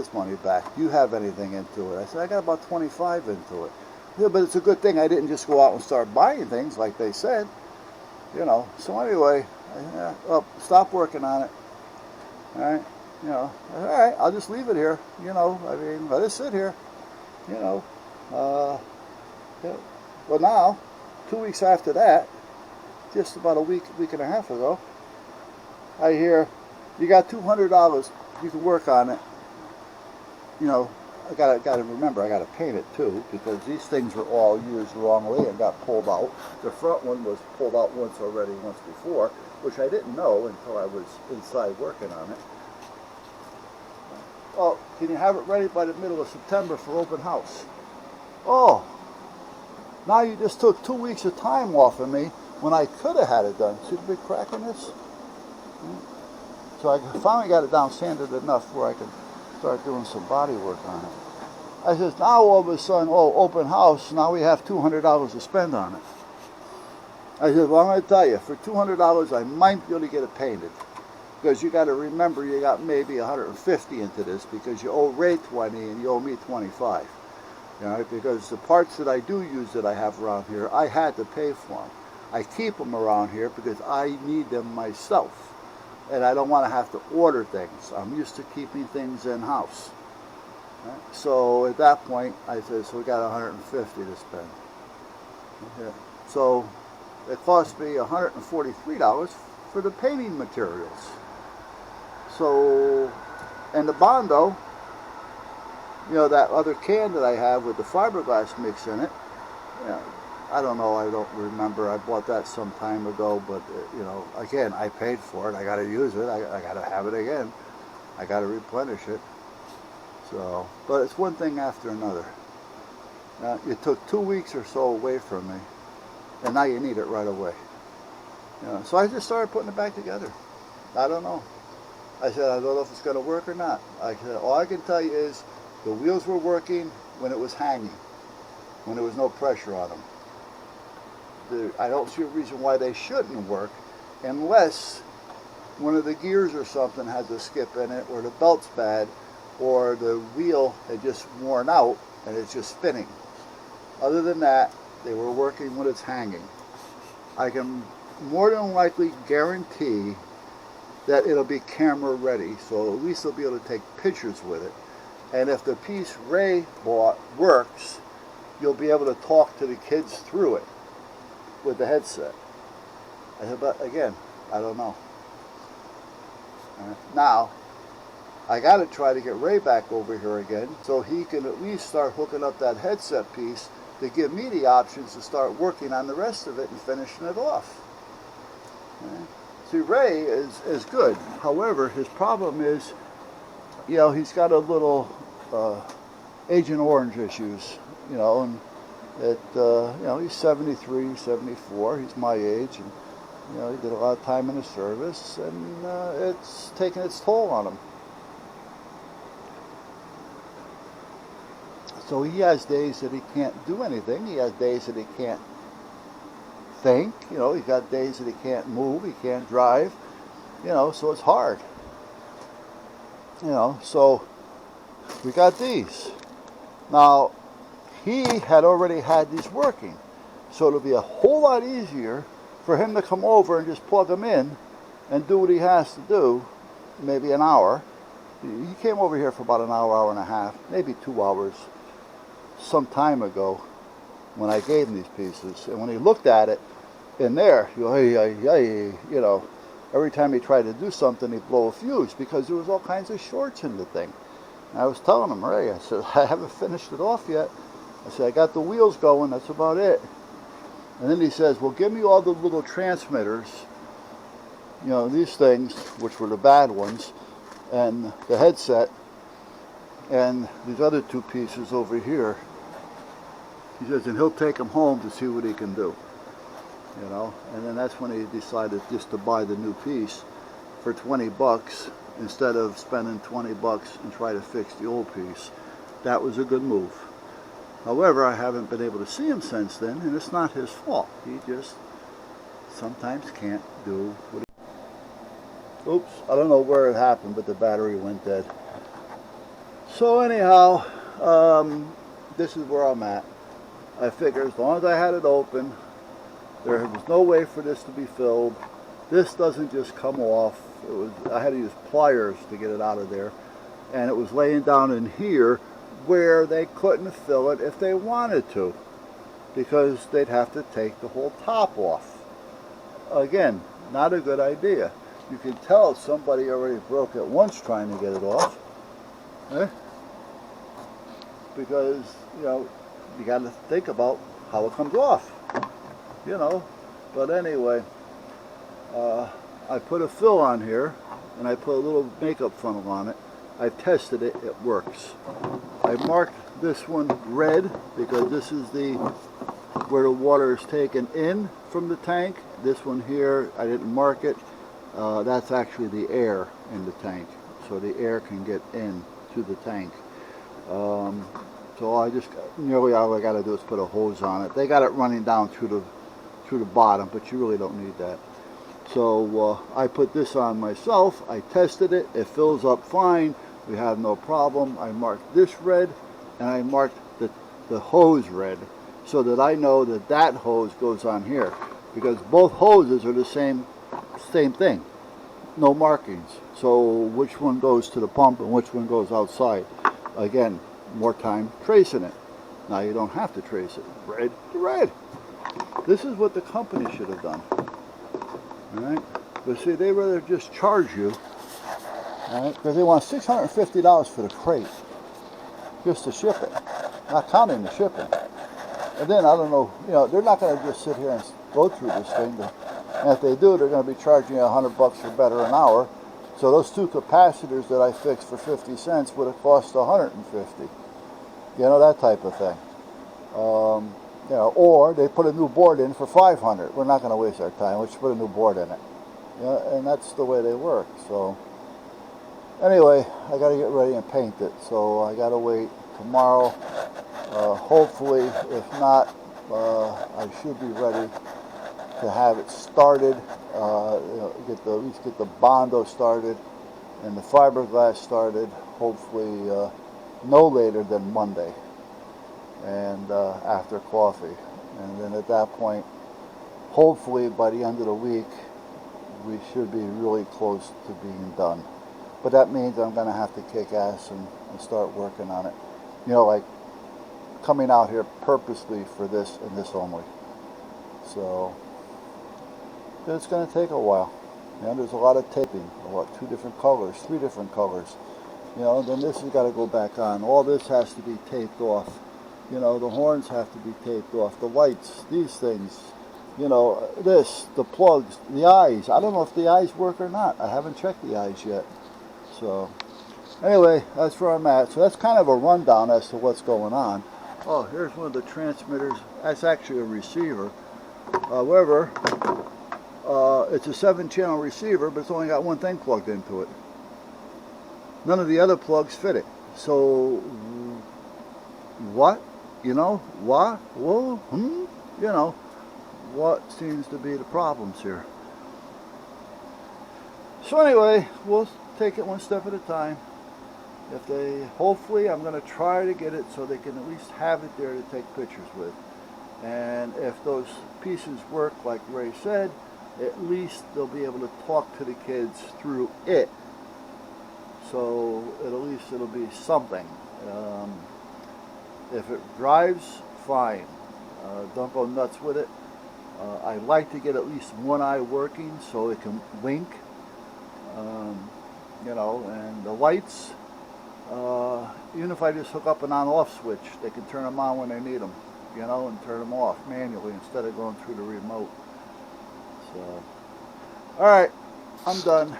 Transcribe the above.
this money back. Do you have anything into it? I said, I got about 25 into it. Yeah, but it's a good thing I didn't just go out and start buying things like they said. You know, so anyway, stop working on it. All right, you know, all right, I'll just leave it here. You know, I mean, let it sit here. You know, yeah. Well, now, 2 weeks after that, just about a week and a half ago, I hear, you got $200, you can work on it. You know, I gotta remember, I gotta paint it too, because these things were all used wrongly and got pulled out. The front one was pulled out once before, which I didn't know until I was inside working on it. Oh, can you have it ready by the middle of September for open house? Oh, now you just took 2 weeks of time off of me when I could have had it done. See the big crack in this? So I finally got it down sanded enough where I could start doing some body work on it. I says, now all of a sudden, oh, open house, now we have $200 to spend on it. I said, well, I'm going to tell you, for $200 I might be able to get it painted. Because you got to remember you got maybe 150 into this, because you owe Ray 20 and you owe me 25. You know, because the parts that I do use that I have around here, I had to pay for them. I keep them around here because I need them myself. And I don't want to have to order things. I'm used to keeping things in-house. Right? So at that point, I said, so we got 150 to spend. Okay. So it cost me $143 for the painting materials. So, and the Bondo, you know, that other can that I have with the fiberglass mix in it, you know, I don't know, I don't remember, I bought that some time ago, but you know, again, I paid for it, I got to use it, I got to have it again, I got to replenish it. So, but it's one thing after another. It took 2 weeks or so away from me, and now you need it right away. You know, so I just started putting it back together. I don't know. I said, I don't know if it's going to work or not. I said, all I can tell you is the wheels were working when it was hanging, when there was no pressure on them. I don't see a reason why they shouldn't work unless one of the gears or something has a skip in it, or the belt's bad, or the wheel had just worn out and it's just spinning. Other than that, they were working when it's hanging. I can more than likely guarantee that it'll be camera ready, so at least they'll be able to take pictures with it. And if the piece Ray bought works, you'll be able to talk to the kids through it with the headset. I said, but again, I don't know. Now, I got to try to get Ray back over here again so he can at least start hooking up that headset piece to give me the options to start working on the rest of it and finishing it off. See, Ray is good. However, his problem is, you know, he's got a little Agent Orange issues, you know, and it, you know, he's 73, 74, he's my age, and, you know, he did a lot of time in the service, and it's taking its toll on him. So he has days that he can't do anything, he has days that he can't think, you know, he's got days that he can't move, he can't drive, you know, so it's hard. You know, so we got these. Now, he had already had these working, so it'll be a whole lot easier for him to come over and just plug them in and do what he has to do, maybe an hour. He came over here for about an hour, hour and a half, maybe 2 hours, some time ago when I gave him these pieces. And when he looked at it in there, you know, every time he tried to do something, he'd blow a fuse because there was all kinds of shorts in the thing. And I was telling him, Ray, I said, I haven't finished it off yet. I said, I got the wheels going, that's about it. And then he says, well, give me all the little transmitters, you know, these things, which were the bad ones, and the headset, and these other 2 pieces over here. He says, and he'll take them home to see what he can do. You know, and then that's when he decided just to buy the new piece for 20 bucks instead of spending 20 bucks and try to fix the old piece. That was a good move. However, I haven't been able to see him since then, and it's not his fault. He just sometimes can't do what he... Oops, I don't know where it happened, but the battery went dead. So anyhow, this is where I'm at. I figure as long as I had it open, there was no way for this to be filled. This doesn't just come off. I had to use pliers to get it out of there. And it was laying down in here where they couldn't fill it if they wanted to, because they'd have to take the whole top off. Again, not a good idea. You can tell somebody already broke it once trying to get it off. Because, you know, you got to think about how it comes off, you know. But anyway, I put a fill on here, and I put a little makeup funnel on it. I tested it, it works. I marked this one red because this is where the water is taken in from the tank. This one here, I didn't mark it. That's actually the air in the tank, so the air can get in to the tank. So I just, nearly all I got to do is put a hose on it. They got it running down through the bottom, but you really don't need that. So I put this on myself. I tested it. It fills up fine. We have no problem. I marked this red, and I marked the hose red, so that I know that that hose goes on here, because both hoses are the same thing. No markings. So which one goes to the pump and which one goes outside? Again, more time tracing it. Now you don't have to trace it. Red to red. This is what the company should have done. Alright? But see, they rather just charge you, alright, because they want $650 for the crate. Just to ship it. Not counting the shipping. And then, I don't know, you know, they're not going to just sit here and go through this thing. And if they do, they're going to be charging you $100 or better an hour. So those two capacitors that I fixed for 50 cents would have cost 150. You know, that type of thing. You know, or they put a new board in for 500. We're not going to waste our time. Let's put a new board in it. You know, and that's the way they work. So anyway, I got to get ready and paint it. So I got to wait tomorrow. Hopefully, if not, I should be ready to have it started. You know, at least get the Bondo started and the fiberglass started. Hopefully, no later than Monday, and after coffee. And then at that point, hopefully by the end of the week, we should be really close to being done. But that means I'm going to have to kick ass and start working on it. You know, like coming out here purposely for this and this only. So it's going to take a while. You know, there's a lot of taping, 2 different colors, 3 different colors. You know, then this has got to go back on. All this has to be taped off. You know, the horns have to be taped off. The lights, these things. You know, this, the plugs, the eyes. I don't know if the eyes work or not. I haven't checked the eyes yet. So, anyway, that's where I'm at. So that's kind of a rundown as to what's going on. Oh, here's one of the transmitters. That's actually a receiver. However, it's a 7-channel receiver, but it's only got one thing plugged into it. None of the other plugs fit it. So, what? You know, what? Whoa, You know, what seems to be the problems here? So anyway, we'll take it one step at a time. Hopefully I'm going to try to get it so they can at least have it there to take pictures with. And if those pieces work like Ray said, at least they'll be able to talk to the kids through it. So at least it'll be something. If it drives, fine. Don't go nuts with it. I like to get at least one eye working so it can blink. You know, and the lights, even if I just hook up an on-off switch, they can turn them on when they need them, you know, and turn them off manually instead of going through the remote. So, alright, I'm done.